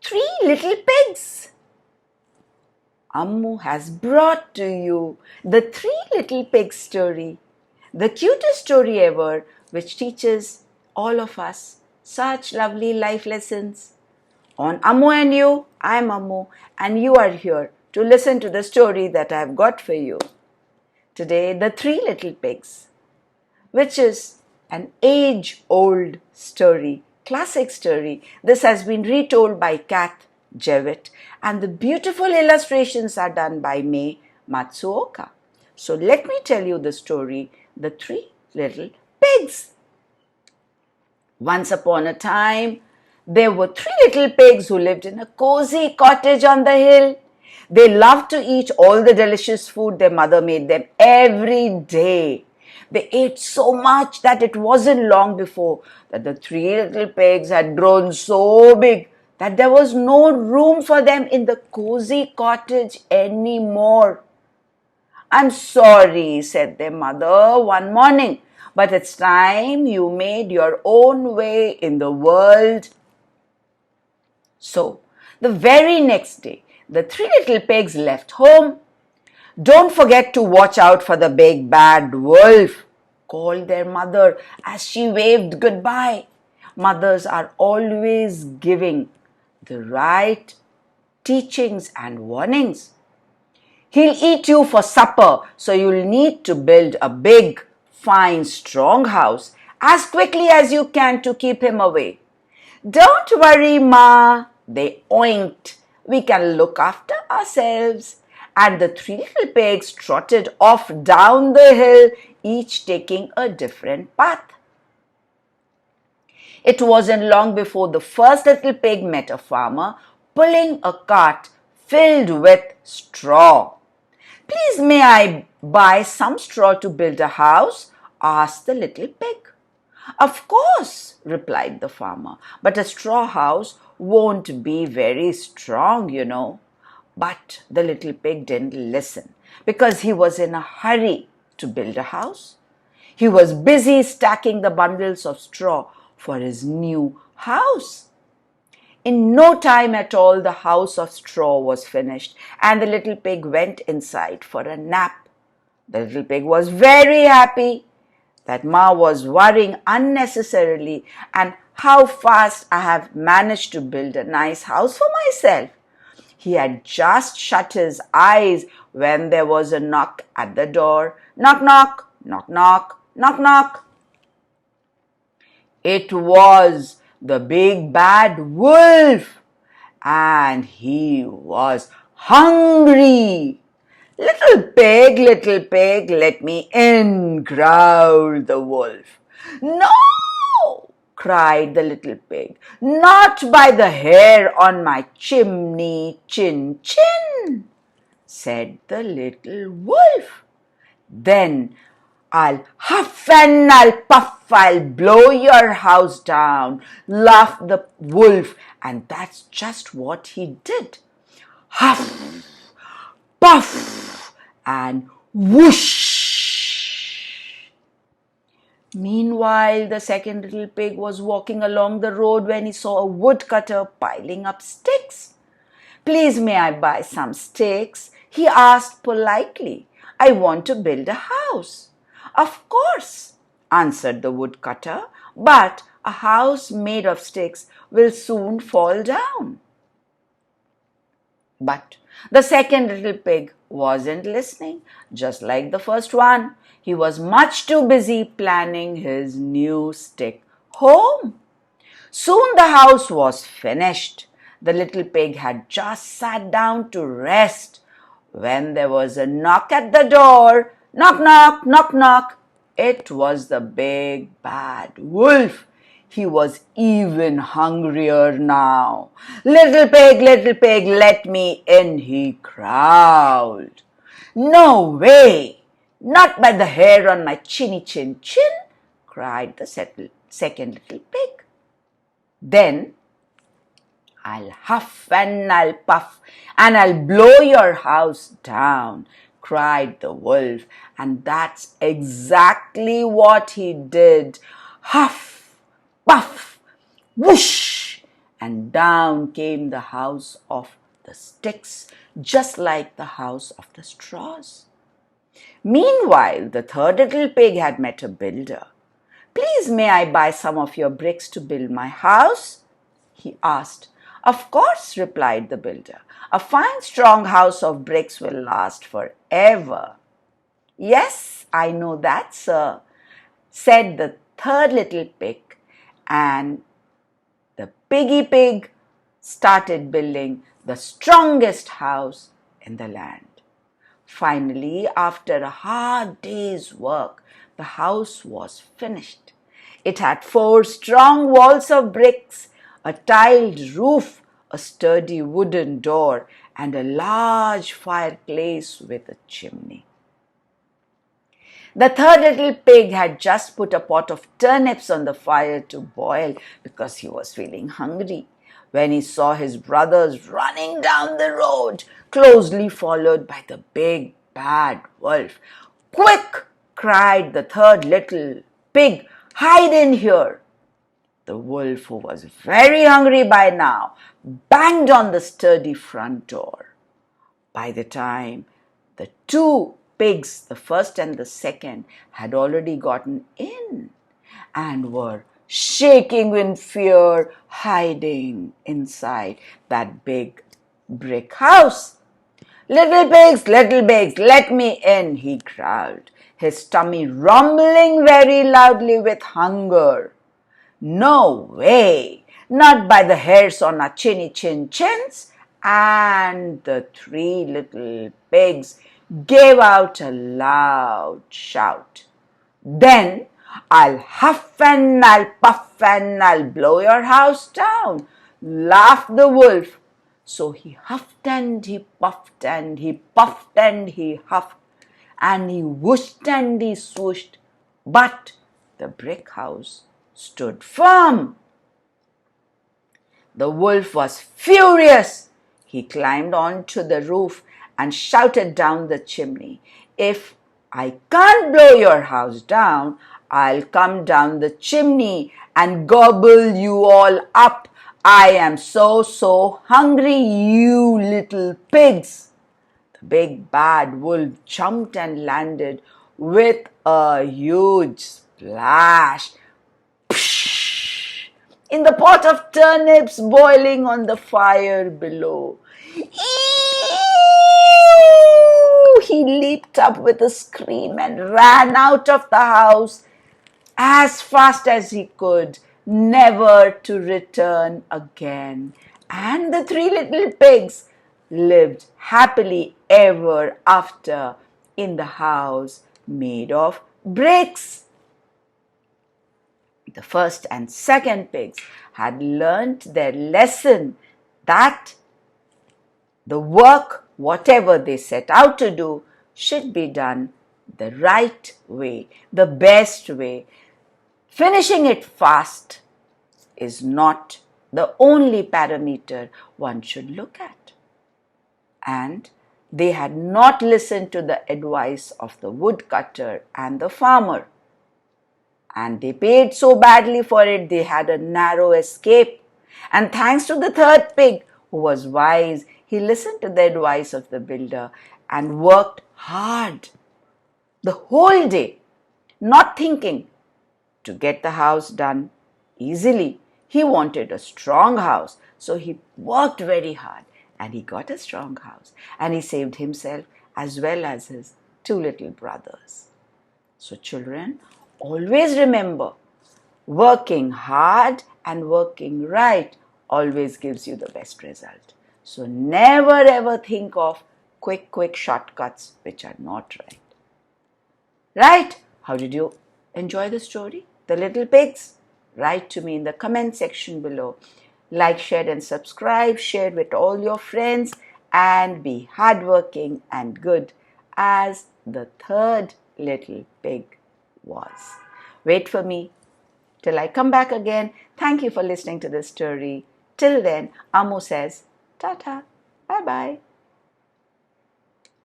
Three Little Pigs. Ammu has brought to you the Three Little Pigs story, the cutest story ever, which teaches all of us such lovely life lessons. On Ammu&You, I am Ammu, and you are here to listen to the story that I have got for you. Today, the Three Little Pigs, which is an age-old story, classic story. This has been retold by Kath Jewitt, and the beautiful illustrations are done by Mei Matsuoka. So let me tell you the story, The Three Little Pigs. Once upon a time, there were three little pigs who lived in a cozy cottage on the hill. They loved to eat all the delicious food their mother made them every day. They ate so much that it wasn't long before that the three little pigs had grown so big that there was no room for them in the cozy cottage anymore. "I'm sorry," said their mother one morning, "but it's time you made your own way in the world." So, the very next day, the three little pigs left home. "Don't forget to watch out for the big bad wolf," called their mother as she waved goodbye. Mothers are always giving the right teachings and warnings. "He'll eat you for supper, so you'll need to build a big, fine, strong house as quickly as you can to keep him away." "Don't worry, Ma," they oinked. "We can look after ourselves." And the three little pigs trotted off down the hill, each taking a different path. It wasn't long before the first little pig met a farmer pulling a cart filled with straw. "Please, may I buy some straw to build a house?" asked the little pig. "Of course," replied the farmer, "but a straw house won't be very strong, you know." But the little pig didn't listen because he was in a hurry to build a house. He was busy stacking the bundles of straw for his new house. In no time at all, the house of straw was finished, and the little pig went inside for a nap. The little pig was very happy that Ma was worrying unnecessarily and how fast I have managed to build a nice house for myself. He had just shut his eyes when there was a knock at the door. Knock, knock, knock, knock, knock, knock. It was the big bad wolf, and he was hungry. Little pig, let me in," growled the wolf. "No!" cried the little pig. "Not by the hair on my chimney, chin, chin," said the little wolf. "Then I'll huff and I'll puff, I'll blow your house down," laughed the wolf, and that's just what he did. Huff, puff, and whoosh! Meanwhile, the second little pig was walking along the road when he saw a woodcutter piling up sticks. "Please, may I buy some sticks?" he asked politely. "I want to build a house." "Of course," answered the woodcutter, "but a house made of sticks will soon fall down." But the second little pig wasn't listening, just like the first one. He was much too busy planning his new stick home. Soon the house was finished. The little pig had just sat down to rest when there was a knock at the door. Knock, knock, knock, knock. It was the big bad wolf. He was even hungrier now. Little pig, let me in," he growled. "No way! Not by the hair on my chinny chin chin," cried the second little pig. "Then I'll huff and I'll puff and I'll blow your house down," cried the wolf. And that's exactly what he did. Huff, puff, whoosh! and down came the house of the sticks, just like the house of the straws. Meanwhile, the third little pig had met a builder. "Please, may I buy some of your bricks to build my house?" he asked. "Of course," replied the builder. "A fine, strong house of bricks will last forever." "Yes, I know that, sir," said the third little pig, and the piggy pig started building the strongest house in the land. Finally, after a hard day's work, the house was finished. It had 4 strong walls of bricks, a tiled roof, a sturdy wooden door, and a large fireplace with a chimney. The third little pig had just put a pot of turnips on the fire to boil because he was feeling hungry, when he saw his brothers running down the road, closely followed by the big bad wolf. "Quick!" cried the third little pig. "Hide in here!" The wolf, who was very hungry by now, banged on the sturdy front door. By the time the 2 pigs, the first and the second, had already gotten in and were shaking in fear, hiding inside that big brick house. Little pigs, let me in," he growled, his tummy rumbling very loudly with hunger. "No way, not by the hairs on our chins," and the 3 little pigs gave out a loud shout. "Then I'll huff and I'll puff and I'll blow your house down," laughed the wolf. So he huffed and he puffed and he puffed and he huffed and he whooshed and he swooshed, but the brick house stood firm. The wolf was furious. He climbed onto the roof and shouted down the chimney, "If I can't blow your house down, I'll come down the chimney and gobble you all up. I am so hungry, you little pigs." The big bad wolf jumped and landed with a huge splash in the pot of turnips boiling on the fire below. "Eeeeew!" He leaped up with a scream and ran out of the house as fast as he could, never to return again. And the 3 little pigs lived happily ever after in the house made of bricks. The first and second pigs had learnt their lesson that the work, whatever they set out to do, should be done the right way, the best way. Finishing it fast is not the only parameter one should look at. And they had not listened to the advice of the woodcutter and the farmer. And they paid so badly for it, they had a narrow escape. And thanks to the third pig, who was wise, he listened to the advice of the builder and worked hard the whole day, not thinking to get the house done easily. He wanted a strong house, so he worked very hard and he got a strong house, and he saved himself as well as his 2 little brothers. So children, always remember, working hard and working right always gives you the best result. So never ever think of quick shortcuts which are not right. Right? How did you enjoy the story? The little pigs? Write to me in the comment section below. Like, share and subscribe. Share with all your friends and be hardworking and good as the third little pig was. Wait for me till I come back again. Thank you for listening to this story. Till then, Ammu says, ta-ta, bye-bye.